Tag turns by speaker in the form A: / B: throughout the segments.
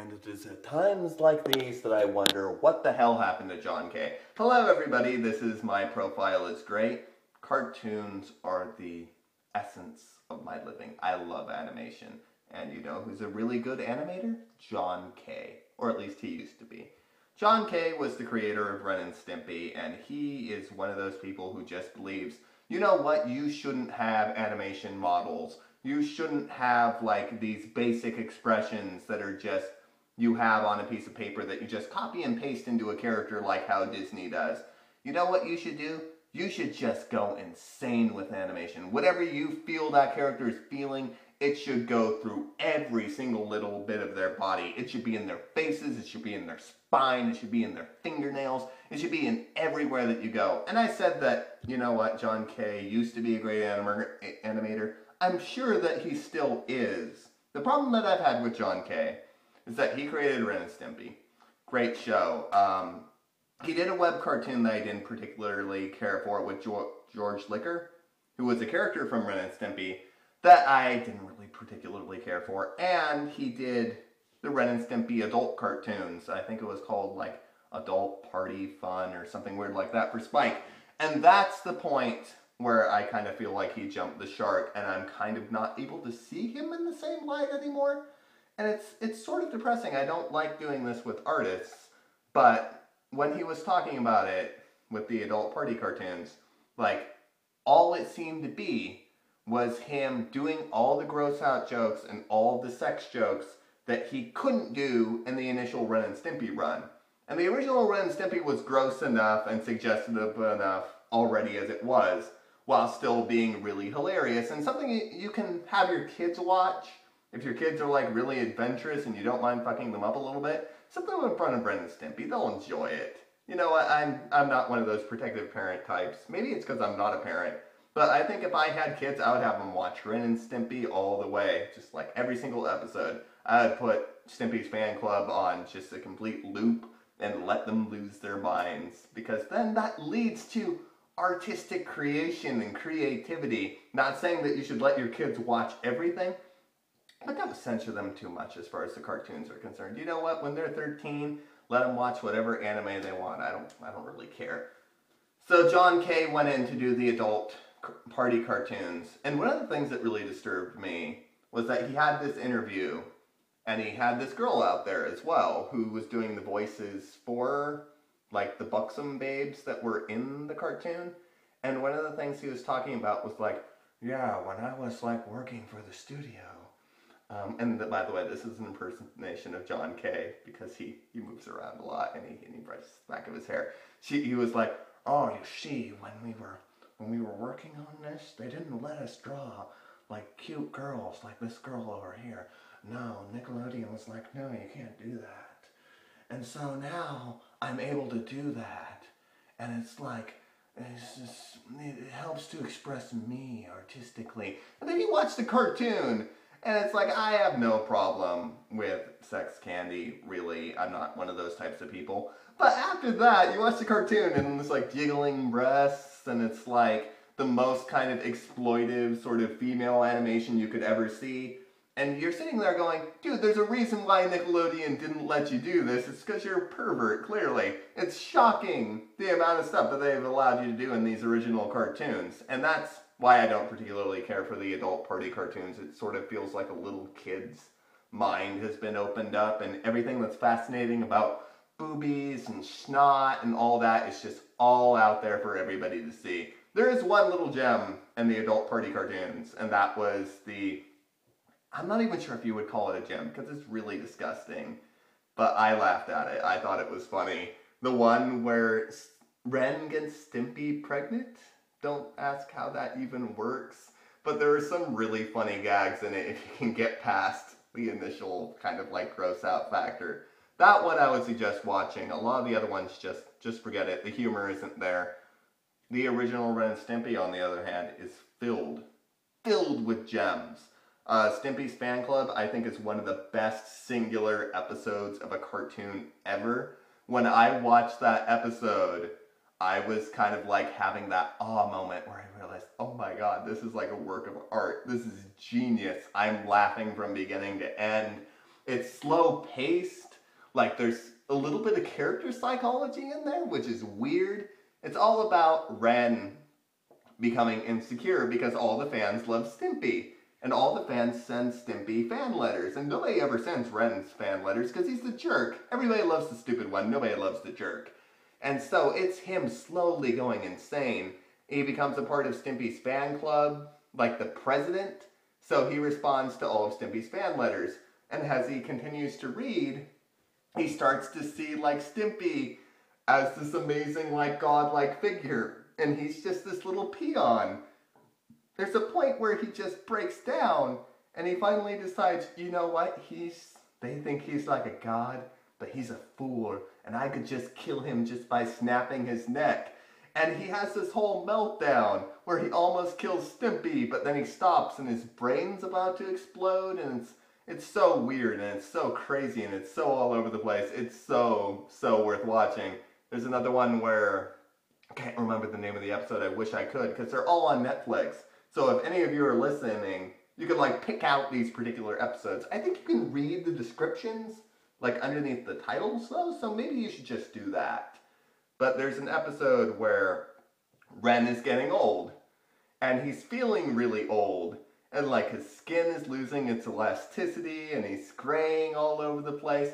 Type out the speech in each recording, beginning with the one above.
A: And it is at times like these that I wonder what the hell happened to John K. Hello everybody, this is My Profile is Great. Cartoons are the essence of my living. I love animation. And you know who's a really good animator? John K. Or at least he used to be. John K. was the creator of Ren and Stimpy, and he is one of those people who just believes, you know what, you shouldn't have animation models. You shouldn't have like these basic expressions that are just you have on a piece of paper that you just copy and paste into a character like how Disney does. You know what you should do? You should just go insane with animation. Whatever you feel that character is feeling, it should go through every single little bit of their body. It should be in their faces, it should be in their spine, it should be in their fingernails, it should be in everywhere that you go. And I said that, you know what, John K. used to be a great animator. I'm sure that he still is. The problem that I've had with John K. is that he created Ren and Stimpy. Great show. He did a web cartoon that I didn't particularly care for with George Licker, who was a character from Ren and Stimpy that I didn't really particularly care for. And he did the Ren and Stimpy adult cartoons. I think it was called like Adult Party Fun or something weird like that for Spike. And that's the point where I kind of feel like he jumped the shark and I'm kind of not able to see him in the same light anymore. And it's sort of depressing. I don't like doing this with artists, but when he was talking about it with the adult party cartoons, like all it seemed to be was him doing all the gross out jokes and all the sex jokes that he couldn't do in the initial Ren and Stimpy run. And the original Ren and Stimpy was gross enough and suggestive enough already as it was, while still being really hilarious, and something you can have your kids watch. If your kids are like really adventurous and you don't mind fucking them up a little bit, set them in front of Ren and Stimpy. They'll enjoy it. You know what, I'm not one of those protective parent types. Maybe it's because I'm not a parent. But I think if I had kids, I would have them watch Ren and Stimpy all the way. Just like every single episode. I would put Stimpy's Fan Club on just a complete loop and let them lose their minds. Because then that leads to artistic creation and creativity. Not saying that you should let your kids watch everything, but don't censor them too much as far as the cartoons are concerned. You know what? When they're 13, let them watch whatever anime they want. I don't really care. So John K. went in to do the adult party cartoons, and one of the things that really disturbed me was that he had this interview, and he had this girl out there as well who was doing the voices for like the buxom babes that were in the cartoon. And one of the things he was talking about was like, yeah, when I was like working for the studio. By the way, this is an impersonation of John K. because he moves around a lot and he brushes the back of his hair. He was like, oh, you see, when we were working on this, they didn't let us draw like cute girls like this girl over here. No, Nickelodeon was like, no, you can't do that. And so now I'm able to do that. And it's like, it helps to express me artistically. And then you watch the cartoon, and it's like, I have no problem with sex candy, really. I'm not one of those types of people. But after that, you watch the cartoon, and it's like jiggling breasts, and it's like the most kind of exploitive sort of female animation you could ever see. And you're sitting there going, dude, there's a reason why Nickelodeon didn't let you do this. It's because you're a pervert, clearly. It's shocking the amount of stuff that they've allowed you to do in these original cartoons. And that's why I don't particularly care for the adult party cartoons. It sort of feels like a little kid's mind has been opened up, and everything that's fascinating about boobies and snot and all that is just all out there for everybody to see. There is one little gem in the adult party cartoons, and that was I'm not even sure if you would call it a gem, because it's really disgusting. But I laughed at it. I thought it was funny. The one where Ren gets Stimpy pregnant? Don't ask how that even works. But there are some really funny gags in it if you can get past the initial kind of like gross out factor. That one I would suggest watching. A lot of the other ones, just forget it. The humor isn't there. The original Ren and Stimpy, on the other hand, is filled with gems. Stimpy's Fan Club, I think, is one of the best singular episodes of a cartoon ever. When I watched that episode, I was kind of like having that awe moment where I realized, oh my god, this is like a work of art. This is genius. I'm laughing from beginning to end. It's slow paced. Like there's a little bit of character psychology in there, which is weird. It's all about Ren becoming insecure because all the fans love Stimpy. And all the fans send Stimpy fan letters. And nobody ever sends Ren's fan letters because he's the jerk. Everybody loves the stupid one. Nobody loves the jerk. And so it's him slowly going insane. He becomes a part of Stimpy's fan club, like the president. So he responds to all of Stimpy's fan letters. And as he continues to read, he starts to see like Stimpy as this amazing like godlike figure. And he's just this little peon. There's a point where he just breaks down and he finally decides, you know what, they think he's like a god, but he's a fool and I could just kill him just by snapping his neck. And he has this whole meltdown where he almost kills Stimpy, but then he stops and his brain's about to explode, and it's so weird and it's so crazy and it's so all over the place. It's so worth watching. There's another one where, I can't remember the name of the episode, I wish I could, because they're all on Netflix. So if any of you are listening, you can like pick out these particular episodes. I think you can read the descriptions like underneath the titles though, so maybe you should just do that. But there's an episode where Ren is getting old, and he's feeling really old, and like his skin is losing its elasticity, and he's graying all over the place,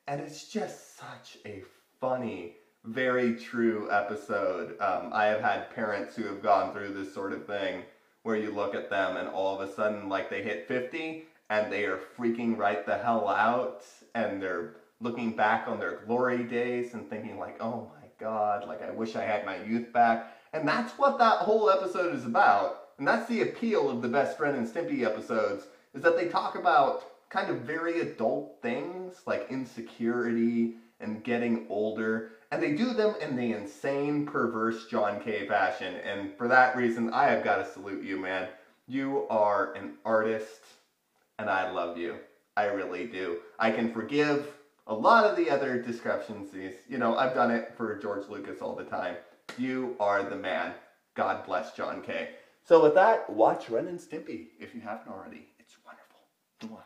A: and it's just such a funny, very true episode. I have had parents who have gone through this sort of thing, where you look at them and all of a sudden like they hit 50 and they are freaking right the hell out, and they're looking back on their glory days and thinking like, oh my God, like I wish I had my youth back. And that's what that whole episode is about. And that's the appeal of the best Ren and Stimpy episodes, is that they talk about kind of very adult things like insecurity and getting older. And they do them in the insane, perverse John K. fashion. And for that reason, I have got to salute you, man. You are an artist, and I love you. I really do. I can forgive a lot of the other discrepancies. You know, I've done it for George Lucas all the time. You are the man. God bless John K. So with that, watch Ren and Stimpy if you haven't already. It's wonderful. Mwah.